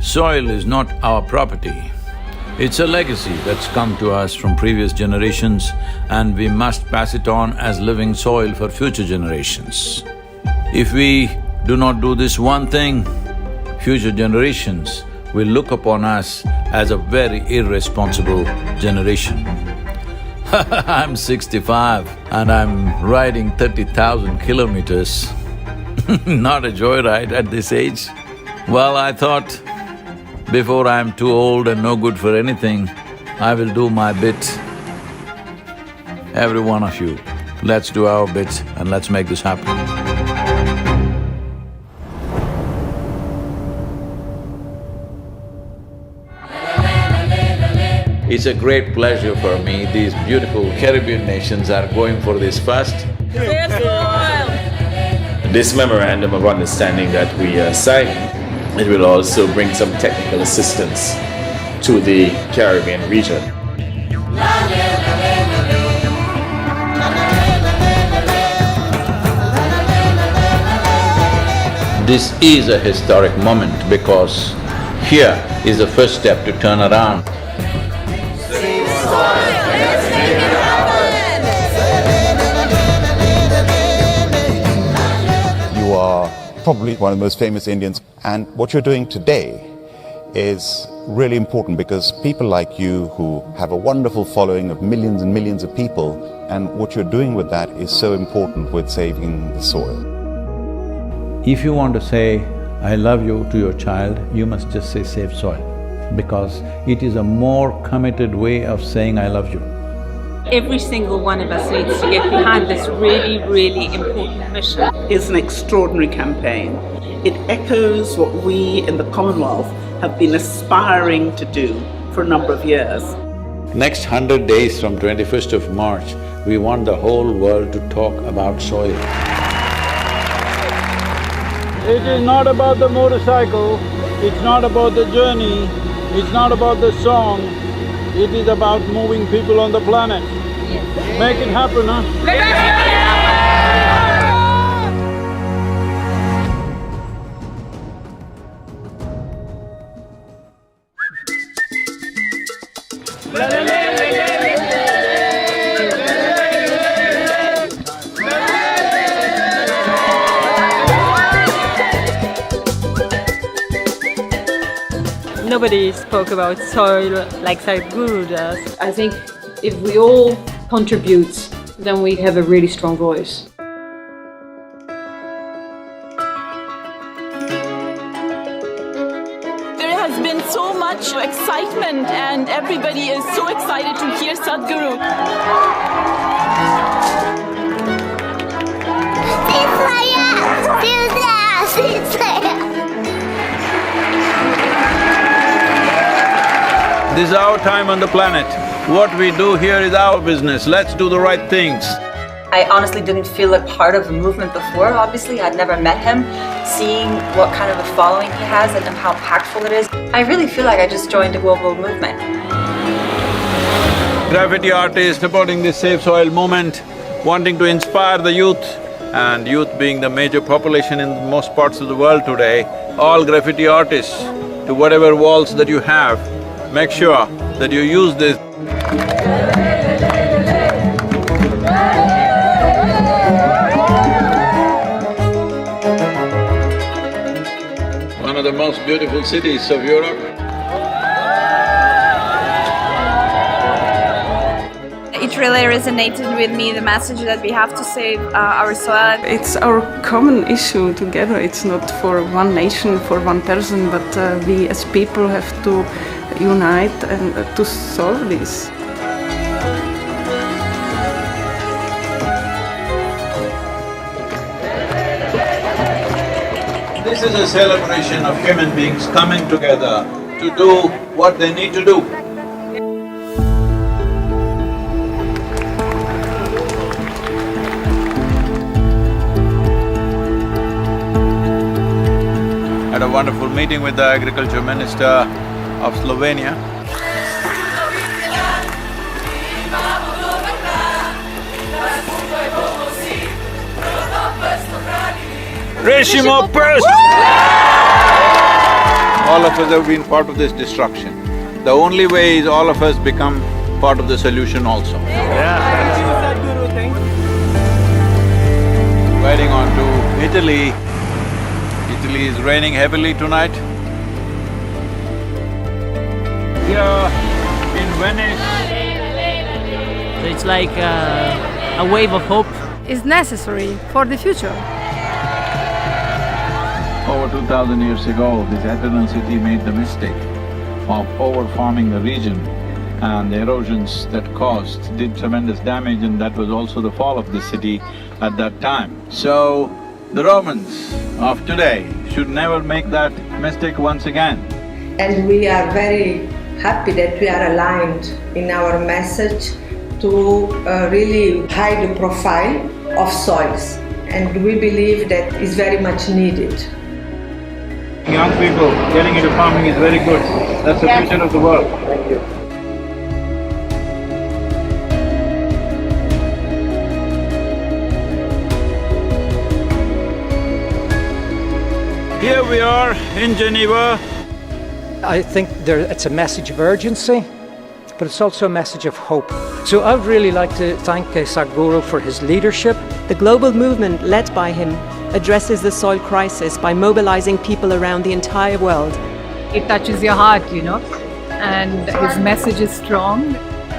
Soil is not our property. It's a legacy that's come to us from previous generations and we must pass it on as living soil for future generations. If we do not do this one thing, future generations will look upon us as a very irresponsible generation. I'm 65 and I'm riding 30,000 kilometers. Not a joyride at this age. Well, I thought, before I'm too old and no good for anything, I will do my bit. Every one of you, let's do our bit and let's make this happen. It's a great pleasure for me, these beautiful Caribbean nations are going for this fast. This memorandum of understanding that we are signing, it will also bring some technical assistance to the Caribbean region. This is a historic moment because here is the first step to turn around. You are probably one of the most famous Indians, and what you're doing today is really important because people like you who have a wonderful following of millions and millions of people, and what you're doing with that is so important with saving the soil. If you want to say, I love you to your child, you must just say save soil, because it is a more committed way of saying I love you. Every single one of us needs to get behind this really, really important mission. It's an extraordinary campaign. It echoes what we in the Commonwealth have been aspiring to do for a number of years. Next 100 days from 21st of March, we want the whole world to talk about soil. It is not about the motorcycle, it's not about the journey, it's not about the song, it is about moving people on the planet. Yes. Make it happen, huh? Nobody spoke about soil like Sadhguru does. I think if we all contribute, then we have a really strong voice. There has been so much excitement and everybody is so excited to hear Sadhguru. This is our time on the planet. What we do here is our business. Let's do the right things. I honestly didn't feel like part of the movement before, obviously. I'd never met him. Seeing what kind of a following he has and how impactful it is, I really feel like I just joined a global movement. Graffiti artists supporting this Save Soil movement, wanting to inspire the youth, and youth being the major population in most parts of the world today, all graffiti artists, to whatever walls that you have, make sure that you use this. One of the most beautiful cities of Europe. It really resonated with me, the message that we have to save our soil. It's our common issue together. It's not for one nation, for one person, but we as people have to unite and to solve this. This is a celebration of human beings coming together to do what they need to do. Had a wonderful meeting with the Agriculture Minister of Slovenia. Rešimo prst! all of us have been part of this destruction. The only way is all of us become part of the solution also. Sadhguru, thanks. Riding on to Italy. Italy is raining heavily tonight. We are in Venice. So it's like a wave of hope. It's necessary for the future. Over 2000 years ago, this Athenian city made the mistake of over-farming the region, and the erosions that caused did tremendous damage, and that was also the fall of the city at that time. So, the Romans of today should never make that mistake once again. And we are very happy that we are aligned in our message to really hide the profile of soils, and we believe that is very much needed. Young people getting into farming is very good. That's the future of the world. Thank you. Here we are in Geneva. I think it's a message of urgency, but it's also a message of hope. So I would really like to thank Sadhguru for his leadership. The global movement led by him addresses the soil crisis by mobilizing people around the entire world. It touches your heart, you know, and his message is strong.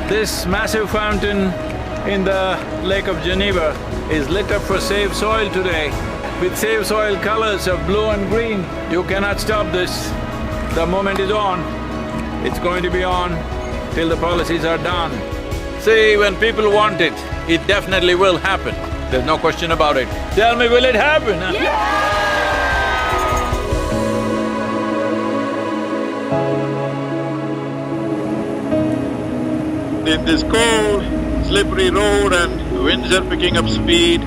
This massive fountain in the Lake of Geneva is lit up for Save Soil today with Save Soil colors of blue and green. You cannot stop this. The moment is on. It's going to be on till the policies are done. See, when people want it, it definitely will happen. There's no question about it. Tell me, will it happen? Huh? In this cold, slippery road and winds are picking up speed,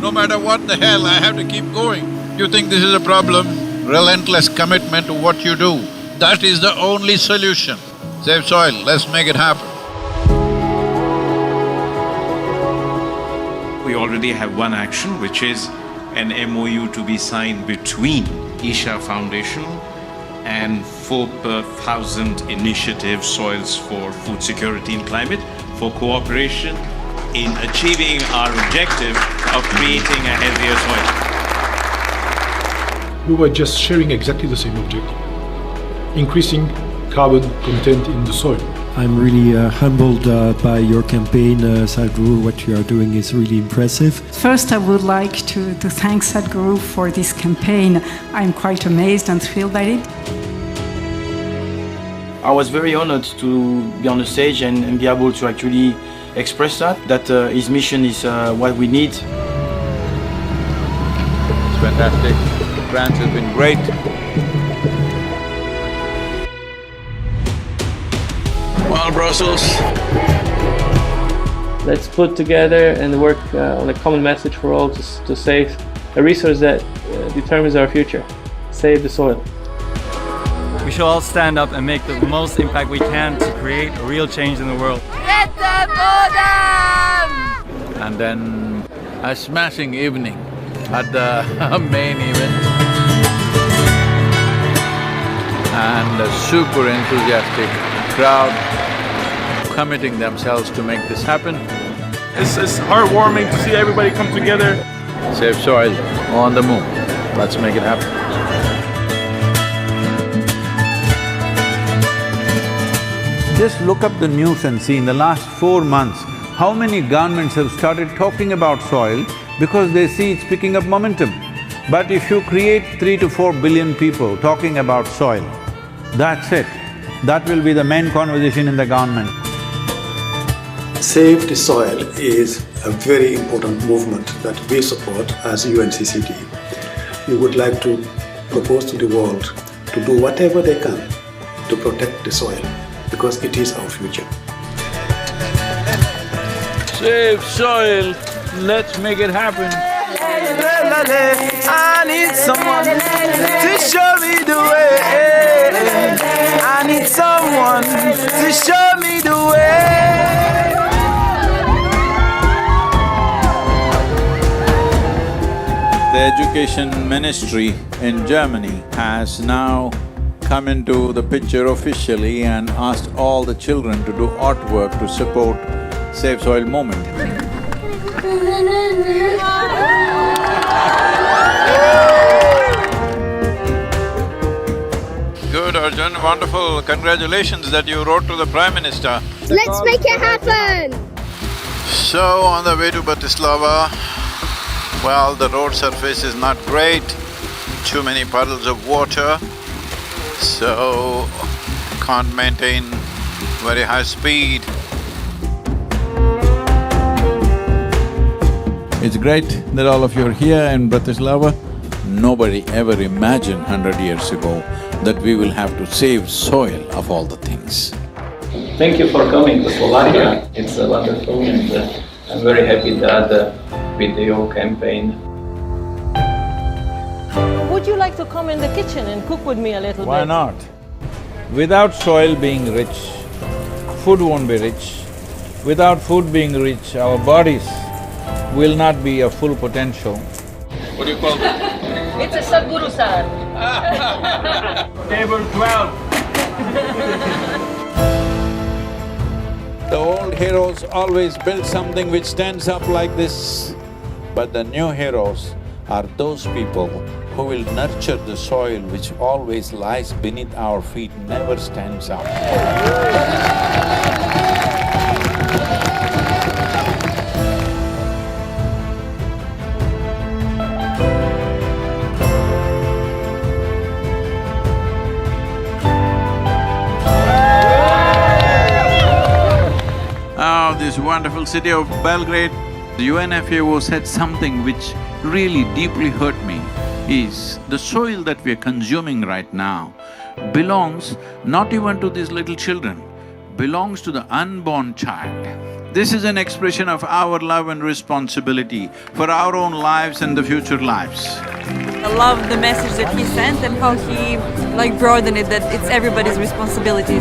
no matter what the hell, I have to keep going. You think this is a problem? Relentless commitment to what you do. That is the only solution. Save soil, let's make it happen. We already have one action, which is an MOU to be signed between Isha Foundation and 4,000 Initiative Soils for Food Security and Climate for cooperation in achieving our objective of creating a healthier soil. We were just sharing exactly the same objective, increasing carbon content in the soil. I'm really humbled by your campaign, Sadhguru. What you are doing is really impressive. First, I would like to thank Sadhguru for this campaign. I'm quite amazed and thrilled by it. I was very honored to be on the stage and be able to actually express that his mission is what we need. It's fantastic. France has been great. Well, Brussels. Let's put together and work on a common message for all to save a resource that determines our future. Save the soil. We should all stand up and make the most impact we can to create a real change in the world. Get the bottom! And then a smashing evening at the main event. And a super enthusiastic crowd committing themselves to make this happen. It's heartwarming to see everybody come together. Save soil on the move. Let's make it happen. Just look up the news and see in the last 4 months, how many governments have started talking about soil because they see it's picking up momentum. But if you create 3 to 4 billion people talking about soil, that's it. That will be the main conversation in the government. Save the Soil is a very important movement that we support as UNCCD. We would like to propose to the world to do whatever they can to protect the soil, because it is our future. Save soil, let's make it happen. I need someone to show me the way. I need someone to show me the way. The education ministry in Germany has now come into the picture officially and asked all the children to do artwork to support Save Soil movement. Good, Arjun, wonderful. Congratulations that you wrote to the Prime Minister. Let's make it happen! So, on the way to Bratislava, well, the road surface is not great, too many puddles of water, so can't maintain very high speed. It's great that all of you are here in Bratislava. Nobody ever imagined 100 years ago that we will have to save soil of all the things. Thank you for coming to Slovakia. It's wonderful, and I'm very happy that with your campaign. Would you like to come in the kitchen and cook with me a little bit? Why not? Without soil being rich, food won't be rich. Without food being rich, our bodies will not be of full potential. What do you call it? It's a Sadhguru salad. Table 12. The old heroes always built something which stands up like this, but the new heroes are those people who will nurture the soil which always lies beneath our feet, never stands up. This wonderful city of Belgrade, the UNFAO said something which really deeply hurt me, is the soil that we are consuming right now belongs not even to these little children, belongs to the unborn child. This is an expression of our love and responsibility for our own lives and the future lives. I love the message that he sent and how he broadened it, that it's everybody's responsibility.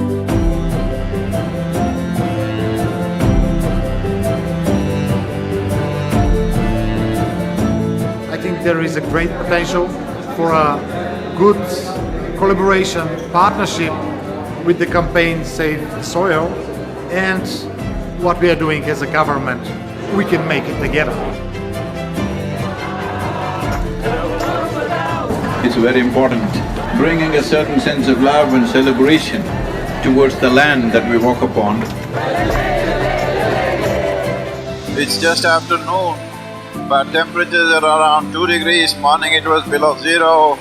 I think there is a great potential for a good collaboration, partnership with the campaign Save Soil, and what we are doing as a government. We can make it together. It's very important, bringing a certain sense of love and celebration towards the land that we walk upon. It's just afternoon, but temperatures are around 2 degrees, morning it was below 0.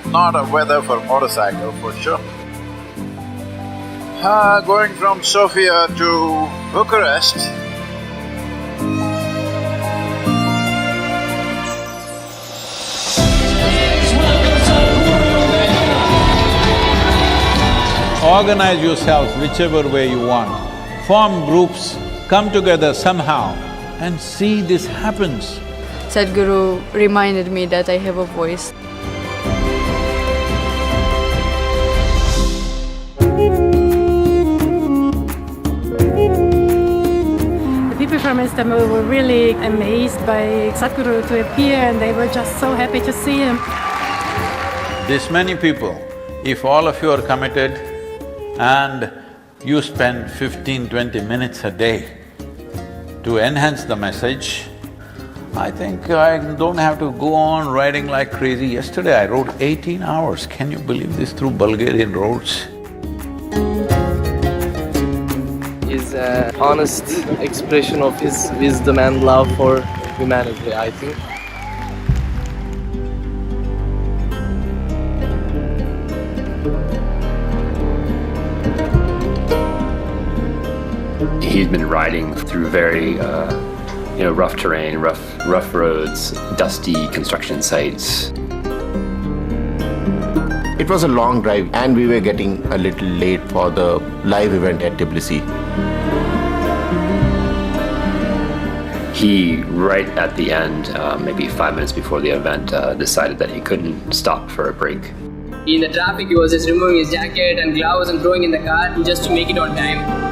Not a weather for motorcycle for sure. Going from Sofia to Bucharest. Organize yourselves whichever way you want, form groups, come together somehow and see this happens. Sadhguru reminded me that I have a voice. The people from Istanbul were really amazed by Sadhguru to appear, and they were just so happy to see him. This many people, if all of you are committed and you spend 15–20 minutes a day to enhance the message, I think I don't have to go on riding like crazy. Yesterday I rode 18 hours, can you believe this, through Bulgarian roads? Is an honest expression of his wisdom and love for humanity, I think. He's been riding through very, rough terrain, rough roads, dusty construction sites. It was a long drive and we were getting a little late for the live event at Tbilisi. He, right at the end, maybe 5 minutes before the event, decided that he couldn't stop for a break. In the traffic, he was just removing his jacket and gloves and throwing in the car just to make it on time.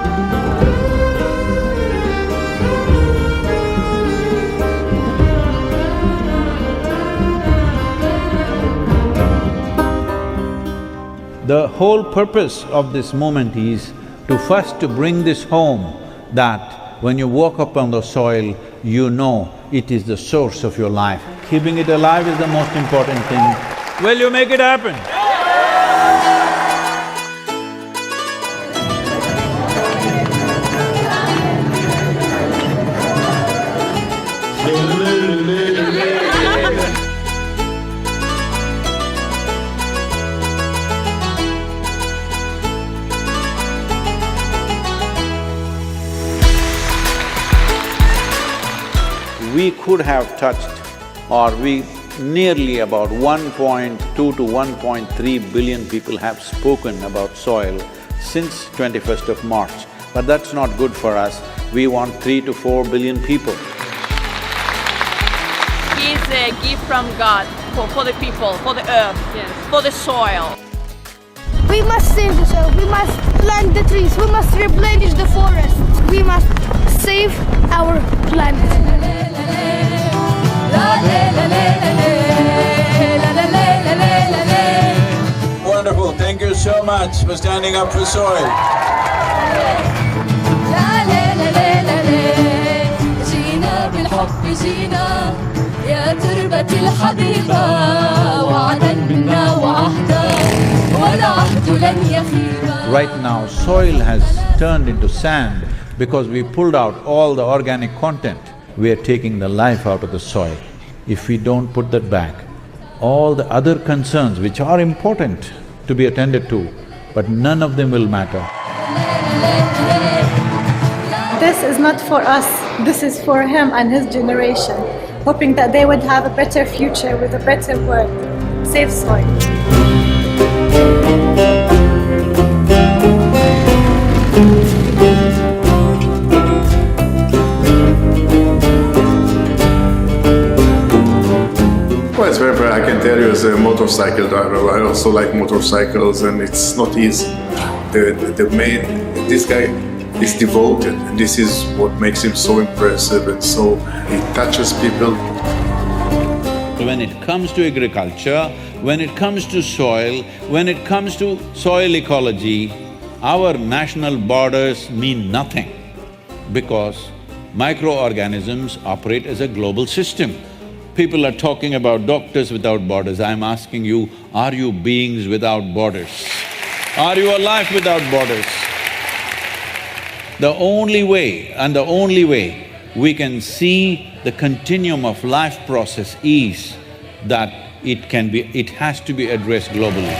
The whole purpose of this movement is to first to bring this home, that when you walk up on the soil, you know it is the source of your life. Keeping it alive is the most important thing. Will you make it happen? We could have touched, or nearly about 1.2 to 1.3 billion people have spoken about soil since 21st of March. But that's not good for us. We want 3 to 4 billion people. He is a gift from God for the people, for the earth, for the soil. We must save the soil, we must plant the trees, we must replenish the forests, we must save our planet. Wonderful, thank you so much for standing up for soil. يا تربة الحبيبة وعدا منا وعهدا والعهد لن يخيبا. Right now, soil has turned into sand because we pulled out all the organic content. We are taking the life out of the soil. If we don't put that back, all the other concerns which are important to be attended to, but none of them will matter. This is not for us, this is for him and his generation, hoping that they would have a better future with a better world. Save soil. Well, it's very, I can tell you as a motorcycle driver, I also like motorcycles, and it's not easy. This guy is devoted, and this is what makes him so impressive, and so he touches people. When it comes to agriculture, when it comes to soil, when it comes to soil ecology, our national borders mean nothing, because microorganisms operate as a global system. People are talking about doctors without borders. I'm asking you, are you beings without borders? Are you alive without borders? The only way we can see the continuum of life process is that it has to be addressed globally.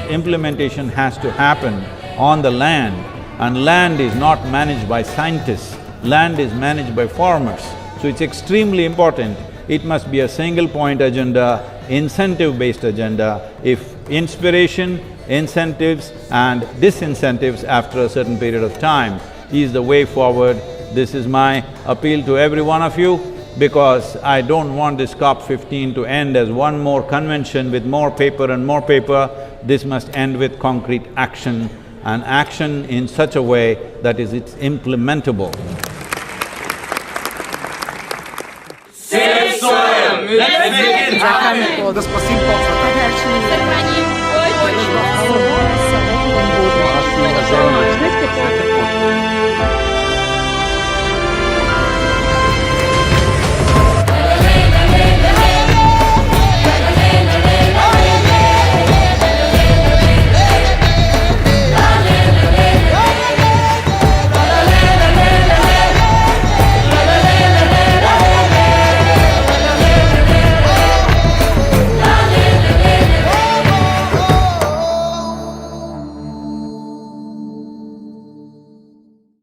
Implementation has to happen on the land, and land is not managed by scientists, land is managed by farmers. So it's extremely important. It must be a single point agenda, incentive-based agenda. If inspiration, incentives and disincentives after a certain period of time is the way forward, this is my appeal to every one of you, because I don't want this COP15 to end as one more convention with more paper and more paper. This must end with concrete action, and action in such a way that it's implementable. Save soil! Let's make it happen!